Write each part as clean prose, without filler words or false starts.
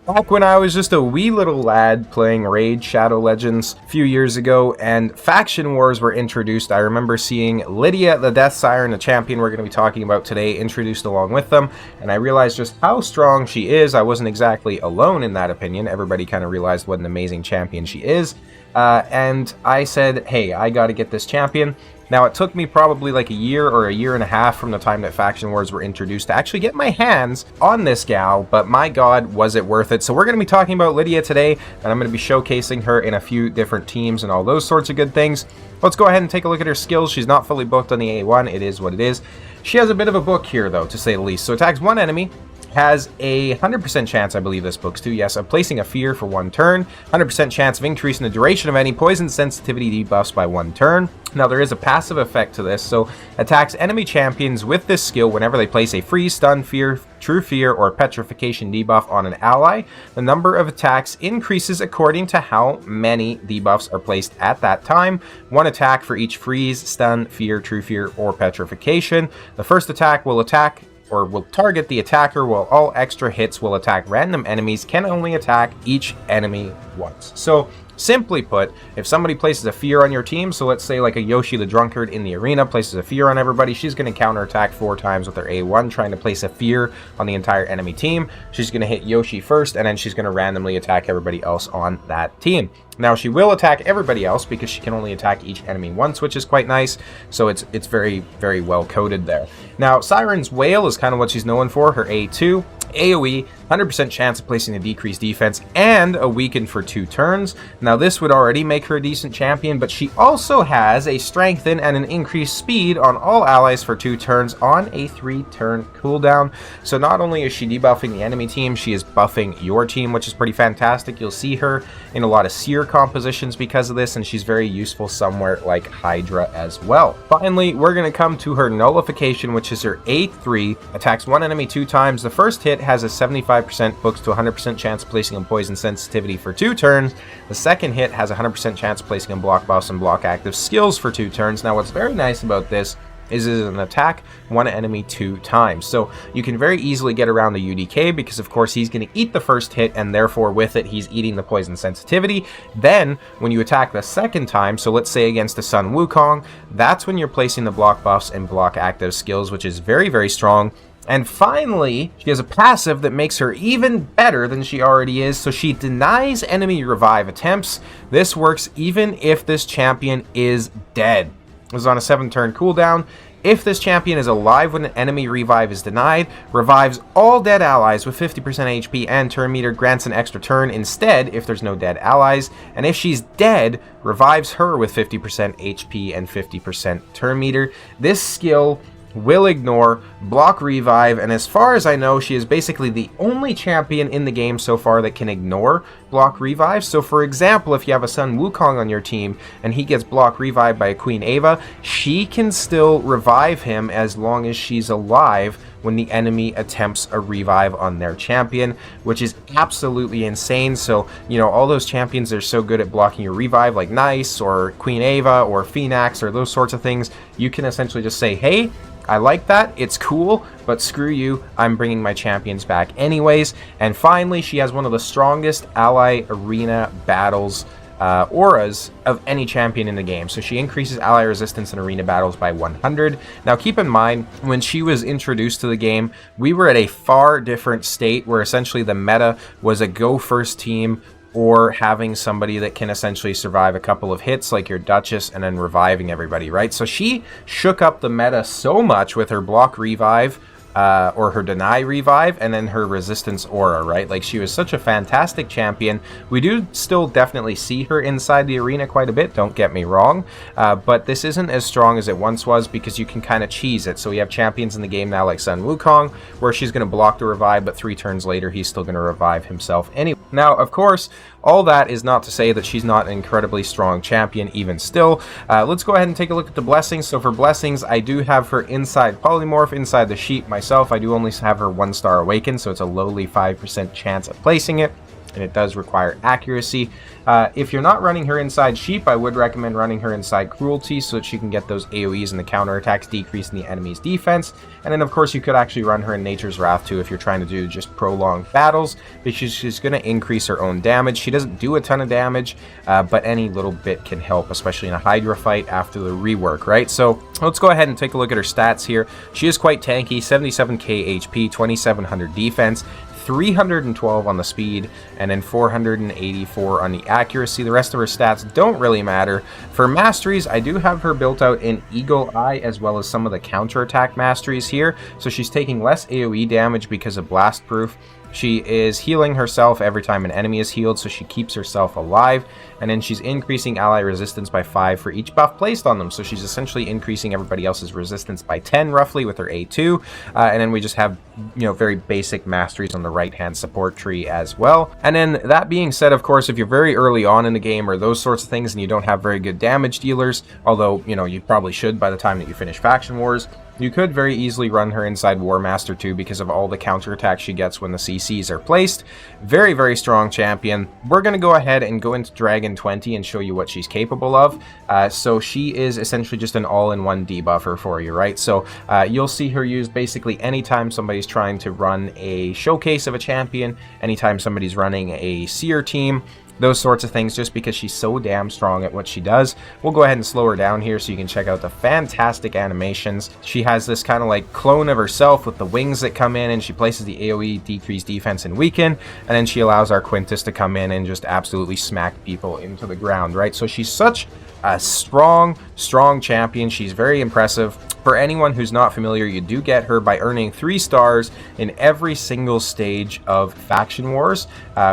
Back when I was just a wee little lad playing Raid Shadow Legends a few years ago and faction wars were introduced, I remember seeing Lydia, the Death Siren, the champion we're going to be talking about today, introduced along with them, and I realized just how strong she is. I wasn't exactly alone in that opinion. Everybody kind of realized what an amazing champion she is, and I said, hey, I got to get this champion. Now, it took me probably like a year or a year and a half from the time that Faction Wars were introduced to actually get my hands on this gal, but my god, was it worth it. So we're going to be talking about Lydia today, and I'm going to be showcasing her in a few different teams and all those sorts of good things. Let's go ahead and take a look at her skills. She's not fully booked on the A1. It is what it is. She has a bit of a book here, though, to say the least. So attacks one enemy, has a 100% chance, I believe this book's too, yes, of placing a fear for 1 turn, 100% chance of increasing the duration of any poison sensitivity debuffs by 1 turn. Now, there is a passive effect to this, so attacks enemy champions with this skill whenever they place a freeze, stun, fear, true fear, or petrification debuff on an ally. The number of attacks increases according to how many debuffs are placed at that time. 1 attack for each freeze, stun, fear, true fear, or petrification. The first attack will attack or will target the attacker, while all extra hits will attack random enemies, can only attack each enemy once. So simply put, if somebody places a fear on your team, so let's say like a Yoshi the Drunkard in the arena places a fear on everybody, she's going to counterattack 4 times with her A1, trying to place a fear on the entire enemy team. She's going to hit Yoshi first, and then she's going to randomly attack everybody else on that team. Now, she will attack everybody else because she can only attack each enemy once, which is quite nice. So it's very, very well coded there. Now, Siren's Wail is kind of what she's known for, her A2. AoE, 100% chance of placing a decreased defense, and a weaken for 2 turns. Now, this would already make her a decent champion, but she also has a strengthen and an increased speed on all allies for 2 turns on a 3-turn cooldown. So not only is she debuffing the enemy team, she is buffing your team, which is pretty fantastic. You'll see her in a lot of Seer compositions because of this, and she's very useful somewhere like Hydra as well. Finally, we're going to come to her nullification, which is her A3, attacks 1 enemy 2 times. The first hit has a 75% books to 100% chance of placing on poison sensitivity for 2 turns. The second hit has a 100% chance of placing on block buffs and block active skills for 2 turns. Now, what's very nice about this is it is an attack 1 enemy 2 times. So you can very easily get around the UDK because, of course, he's going to eat the first hit, and therefore with it, he's eating the poison sensitivity. Then, when you attack the second time, so let's say against a Sun Wukong, that's when you're placing the block buffs and block active skills, which is very, very strong. And finally, she has a passive that makes her even better than she already is, so she denies enemy revive attempts. This works even if this champion is dead. This is on a 7-turn cooldown. If this champion is alive when an enemy revive is denied, revives all dead allies with 50% HP and turn meter, grants an extra turn instead if there's no dead allies, and if she's dead, revives her with 50% HP and 50% turn meter. This skill will ignore block revive, and as far as I know, she is basically the only champion in the game so far that can ignore block revive. So for example, if you have a Sun Wukong on your team and he gets block revive by a Queen Ava, she can still revive him as long as she's alive when the enemy attempts a revive on their champion, which is absolutely insane. So, you know, all those champions that are so good at blocking your revive, like Nice or Queen Ava or Phoenix or those sorts of things, you can essentially just say, hey, I like that, it's cool, but screw you, I'm bringing my champions back anyways. And finally, she has one of the strongest ally arena battles auras of any champion in the game. So she increases ally resistance in arena battles by 100. Now keep in mind, when she was introduced to the game, we were at a far different state where essentially the meta was a go first team, or having somebody that can essentially survive a couple of hits like your Duchess and then reviving everybody, right? So she shook up the meta so much with her block revive, or her deny revive, and then her resistance aura, right? Like, she was such a fantastic champion. We do still definitely see her inside the arena quite a bit, don't get me wrong, but this isn't as strong as it once was because you can kind of cheese it. So we have champions in the game now like Sun Wukong, where she's going to block the revive, but 3 turns later he's still going to revive himself anyway. Now, of course, all that is not to say that she's not an incredibly strong champion even still. Let's go ahead and take a look at the blessings. So for blessings, I do have her inside polymorph, inside the sheet myself. I do only have her 1-star awaken, so it's a lowly 5% chance of placing it. and it does require accuracy. If you're not running her inside Sheep, I would recommend running her inside Cruelty so that she can get those AoEs and the counterattacks, decreasing the enemy's defense. And then, of course, you could actually run her in Nature's Wrath too if you're trying to do just prolonged battles, because she's going to increase her own damage. She doesn't do a ton of damage, but any little bit can help, especially in a Hydra fight after the rework, right? So let's go ahead and take a look at her stats here. She is quite tanky, 77k HP, 2700 defense, 312 on the speed, and then 484 on the accuracy. The rest of her stats don't really matter. For masteries, I do have her built out in Eagle Eye as well as some of the counterattack masteries here. So she's taking less AoE damage because of Blast Proof. She is healing herself every time an enemy is healed, so she keeps herself alive. And then she's increasing ally resistance by 5 for each buff placed on them. So she's essentially increasing everybody else's resistance by 10 roughly with her A2. And then we just have, very basic masteries on the right-hand support tree as well. And then that being said, of course, if you're very early on in the game or those sorts of things and you don't have very good damage dealers, although, you probably should by the time that you finish Faction Wars, you could very easily run her inside War Master too because of all the counterattacks she gets when the CCs are placed. Very, very strong champion. We're going to go ahead and go into Dragon 20 and show you what she's capable of. So she is essentially just an all-in-one debuffer for you, right? So you'll see her used basically anytime somebody's trying to run a showcase of a champion, anytime somebody's running a seer team, those sorts of things, just because she's so damn strong at what she does. We'll go ahead and slow her down here so you can check out the fantastic animations. She has this kind of like clone of herself with the wings that come in, and she places the AoE, decrease defense, and weaken, and then she allows our Quintus to come in and just absolutely smack people into the ground, right? So she's such a strong champion. She's very impressive. For anyone who's not familiar, you do get her by earning 3 stars in every single stage of Faction Wars,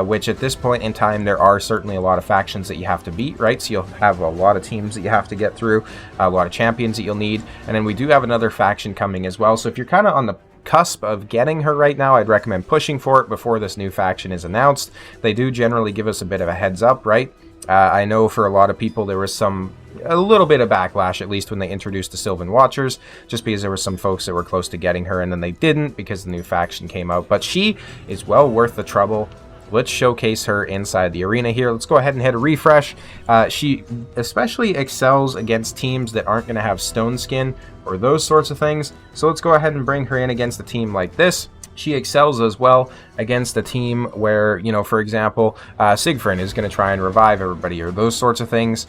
which at this point in time, there are certainly a lot of factions that you have to beat, right? So you'll have a lot of teams that you have to get through, a lot of champions that you'll need, and then we do have another faction coming as well. So if you're kind of on the cusp of getting her right now, I'd recommend pushing for it before this new faction is announced. They do generally give us a bit of a heads up, right? I know for a lot of people there was a little bit of backlash, at least when they introduced the Sylvan Watchers, just because there were some folks that were close to getting her and then they didn't because the new faction came out. But she is well worth the trouble. Let's showcase her inside the arena here. Let's go ahead and hit a refresh. She especially excels against teams that aren't going to have Stone Skin or those sorts of things. So let's go ahead and bring her in against a team like this. She excels as well against a team where, for example, Siegfried is going to try and revive everybody or those sorts of things.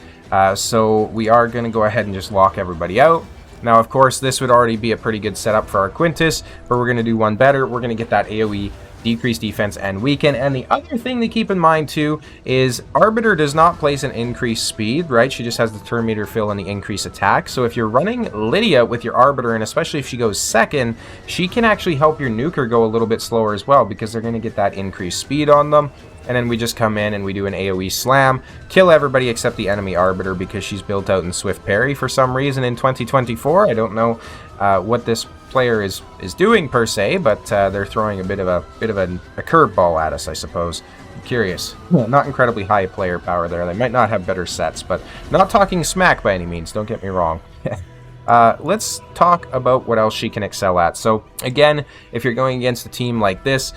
So we are going to go ahead and just lock everybody out. Now, of course, this would already be a pretty good setup for our Quintus, but we're going to do one better. We're going to get that AoE, decrease defense, and weaken. And the other thing to keep in mind too is Arbiter does not place an increased speed, right? She just has the turn meter fill and the increased attack. So if you're running Lydia with your Arbiter, and especially if she goes second, she can actually help your nuker go a little bit slower as well, because they're going to get that increased speed on them. And then we just come in and we do an AoE slam, kill everybody except the enemy Arbiter, because she's built out in Swift Parry for some reason in 2024. I don't know what this player is doing per se, but they're throwing a bit of a curveball at us, I suppose. I'm curious. Not incredibly high player power there. They might not have better sets, but not talking smack by any means, don't get me wrong. Let's talk about what else she can excel at. So again, if you're going against a team like this,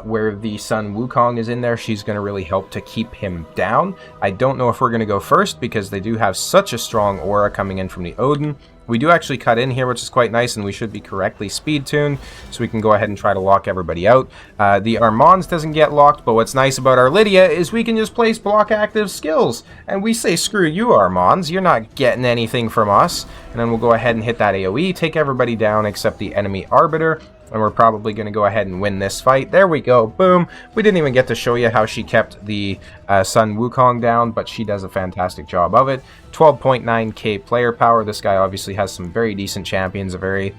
where the Sun Wukong is in there, she's going to really help to keep him down. I don't know if we're going to go first, because they do have such a strong aura coming in from the Odin. We do actually cut in here, which is quite nice, and we should be correctly speed tuned, so we can go ahead and try to lock everybody out. The Armands doesn't get locked, but what's nice about our Lydia is we can just place block active skills, and we say, screw you, Armands, you're not getting anything from us. And then we'll go ahead and hit that AoE, take everybody down except the enemy Arbiter, and we're probably going to go ahead and win this fight. There we go, boom. We didn't even get to show you how she kept the Sun Wukong down, but she does a fantastic job of it. 12.9k player power. This guy obviously has some very decent champions, a very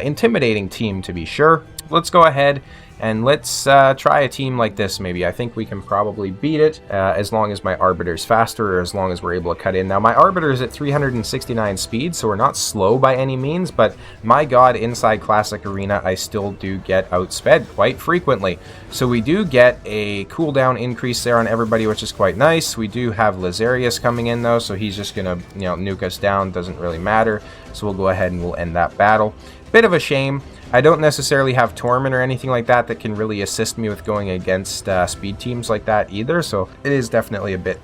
intimidating team to be sure. Let's go ahead and let's try a team like this maybe. I think we can probably beat it as long as my Arbiter's faster, or as long as we're able to cut in. Now, my Arbiter is at 369 speed, so we're not slow by any means, but my god, inside Classic Arena, I still do get outsped quite frequently. So we do get a cooldown increase there on everybody, which is quite nice. We do have Lazarius coming in, though, so he's just going to, nuke us down. Doesn't really matter. So we'll go ahead and we'll end that battle. Bit of a shame. I don't necessarily have Torment or anything like that that can really assist me with going against speed teams like that either, so it is definitely a bit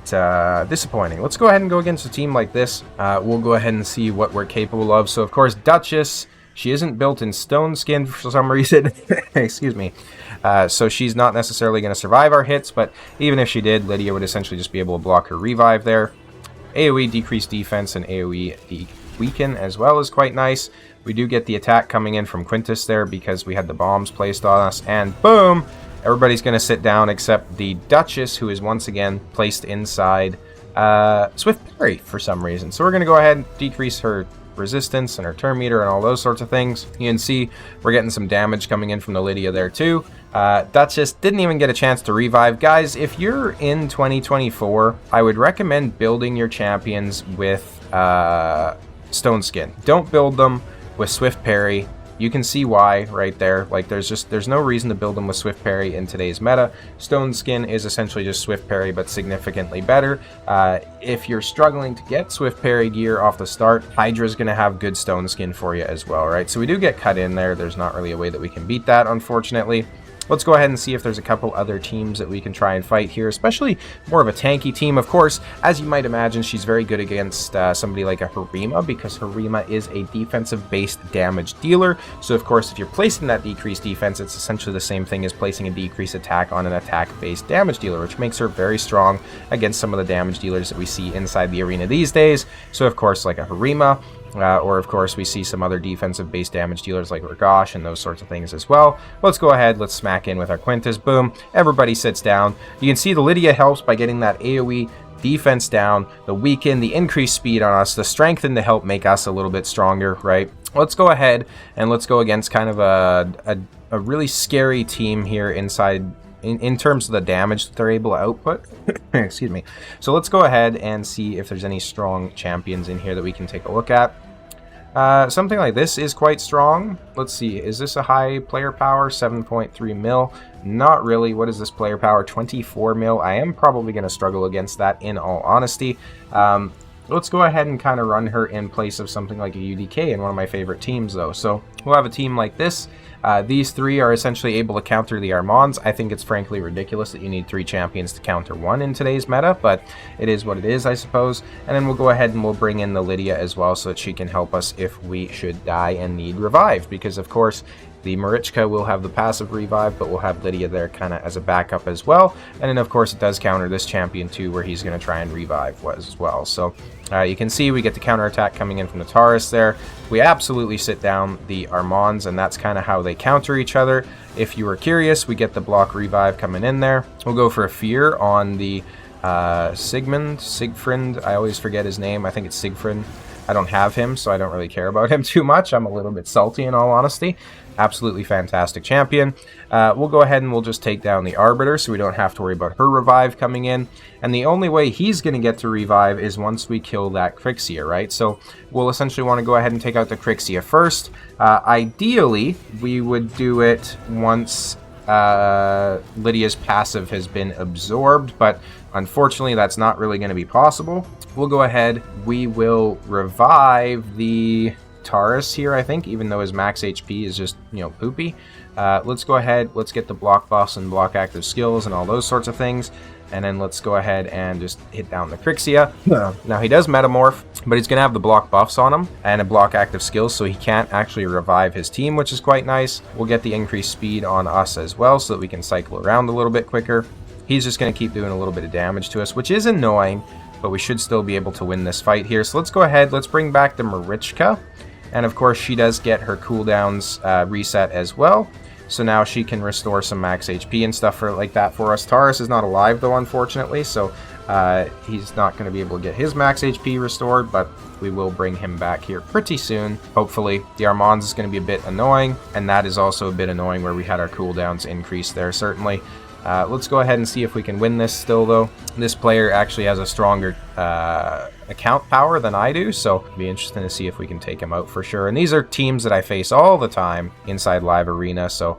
disappointing. Let's go ahead and go against a team like this. We'll go ahead and see what we're capable of. So, of course, Duchess, she isn't built in stone skin for some reason. Excuse me. So she's not necessarily going to survive our hits, but even if she did, Lydia would essentially just be able to block her revive there. AoE decrease defense and AoE weaken as well is quite nice. We do get the attack coming in from Quintus there because we had the bombs placed on us, and boom! Everybody's going to sit down except the Duchess, who is once again placed inside Swift Parry for some reason. So we're going to go ahead and decrease her resistance and her turn meter and all those sorts of things. You can see we're getting some damage coming in from the Lydia there too. Duchess didn't even get a chance to revive. Guys, if you're in 2024, I would recommend building your champions with Stone Skin. Don't build them with Swift Parry. You can see why right there. Like, there's no reason to build them with Swift Parry in today's meta. Stone Skin is essentially just Swift Parry, but significantly better. If you're struggling to get Swift Parry gear off the start, Hydra's going to have good Stone Skin for you as well, right? So we do get cut in there. There's not really a way that we can beat that, unfortunately. Let's go ahead and see if there's a couple other teams that we can try and fight here, especially more of a tanky team. Of course, as you might imagine, she's very good against somebody like a Harima, because Harima is a defensive-based damage dealer. So, of course, if you're placing that decreased defense, it's essentially the same thing as placing a decreased attack on an attack-based damage dealer, which makes her very strong against some of the damage dealers that we see inside the arena these days. So, of course, like a Harima, or of course we see some other defensive based damage dealers like Ragosh and those sorts of things as well. Let's go ahead, let's smack in with our Quintus. Boom, everybody sits down. You can see the Lydia helps by getting that AoE defense down, the weaken, the increased speed on us, the strengthen to help make us a little bit stronger, right? Let's go ahead and let's go against kind of a really scary team here inside in terms of the damage that they're able to output. Excuse me. So let's go ahead and see if there's any strong champions in here that we can take a look at. Something like this is quite strong. Let's see, is this a high player power? 7.3 mil. Not really. What is this player power? 24 mil. I am probably going to struggle against that, in all honesty. Let's go ahead and kind of run her in place of something like a UDK in one of my favorite teams, though. So we'll have a team like this. These three are essentially able to counter the Armands. I think it's frankly ridiculous that you need 3 champions to counter 1 in today's meta, but it is what it is, I suppose. And then we'll go ahead and we'll bring in the Lydia as well so that she can help us if we should die and need revive, because of course the Marichka will have the passive revive, but we'll have Lydia there kind of as a backup as well. And then, of course, it does counter this champion too, where he's going to try and revive as well. So you can see we get the counter attack coming in from the Taurus there. We absolutely sit down the Armands, and that's kind of how they counter each other. If you were curious, we get the block revive coming in there. We'll go for a fear on the Siegfried. I always forget his name. I think it's Siegfried. I don't have him, so I don't really care about him too much. I'm a little bit salty, in all honesty. Absolutely fantastic champion. We'll go ahead and we'll just take down the Arbiter so we don't have to worry about her revive coming in. And the only way he's going to get to revive is once we kill that Crixia, right? So we'll essentially want to go ahead and take out the Crixia first. Ideally, we would do it once Lydia's passive has been absorbed, but unfortunately that's not really going to be possible. We'll go ahead, we will revive the Taurus here, I think, even though his max HP is just, you know, poopy. Let's go ahead, let's get the block buffs and block active skills and all those sorts of things, and then let's go ahead and just hit down the Crixia. Now he does metamorph, but he's going to have the block buffs on him and a block active skills, so he can't actually revive his team, which is quite nice. We'll get the increased speed on us as well so that we can cycle around a little bit quicker. He's just going to keep doing a little bit of damage to us, which is annoying, but we should still be able to win this fight here. So let's go ahead, let's bring back the Marichka. And of course, she does get her cooldowns reset as well. So now she can restore some max HP and stuff like that for us. Taurus is not alive, though, unfortunately. So he's not going to be able to get his max HP restored, but we will bring him back here pretty soon, hopefully. The Armands is going to be a bit annoying, and that is also a bit annoying where we had our cooldowns increased there, certainly. Let's go ahead and see if we can win this still, though. This player actually has a stronger account power than I do, so it'll be interesting to see if we can take him out for sure. And these are teams that I face all the time inside Live Arena, so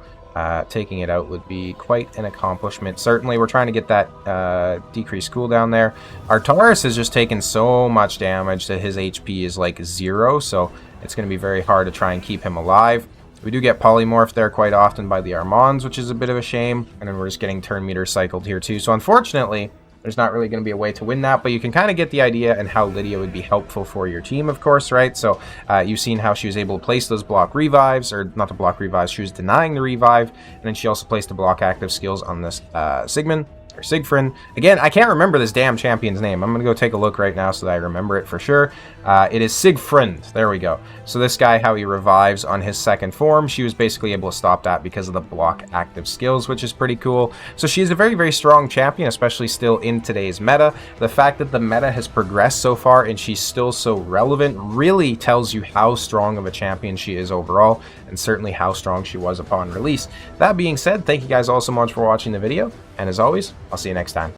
taking it out would be quite an accomplishment. Certainly, we're trying to get that decreased cooldown there. Our Taurus has just taken so much damage that his HP is like 0, so it's going to be very hard to try and keep him alive. We do get polymorphed there quite often by the Armands, which is a bit of a shame. And then we're just getting turn meter cycled here too. So unfortunately, there's not really going to be a way to win that, but you can kind of get the idea and how Lydia would be helpful for your team, of course, right? So you've seen how she was able to place those block revives, or not the block revives, she was denying the revive, and then she also placed the block active skills on this Sigmund. Or Siegfried. Again, I can't remember this damn champion's name. I'm going to go take a look right now so that I remember it for sure. It is Siegfried. There we go. So this guy, how he revives on his second form, she was basically able to stop that because of the block active skills, which is pretty cool. So she is a very, very strong champion, especially still in today's meta. The fact that the meta has progressed so far and she's still so relevant really tells you how strong of a champion she is overall, and certainly how strong she was upon release. That being said, thank you guys all so much for watching the video, and as always, I'll see you next time.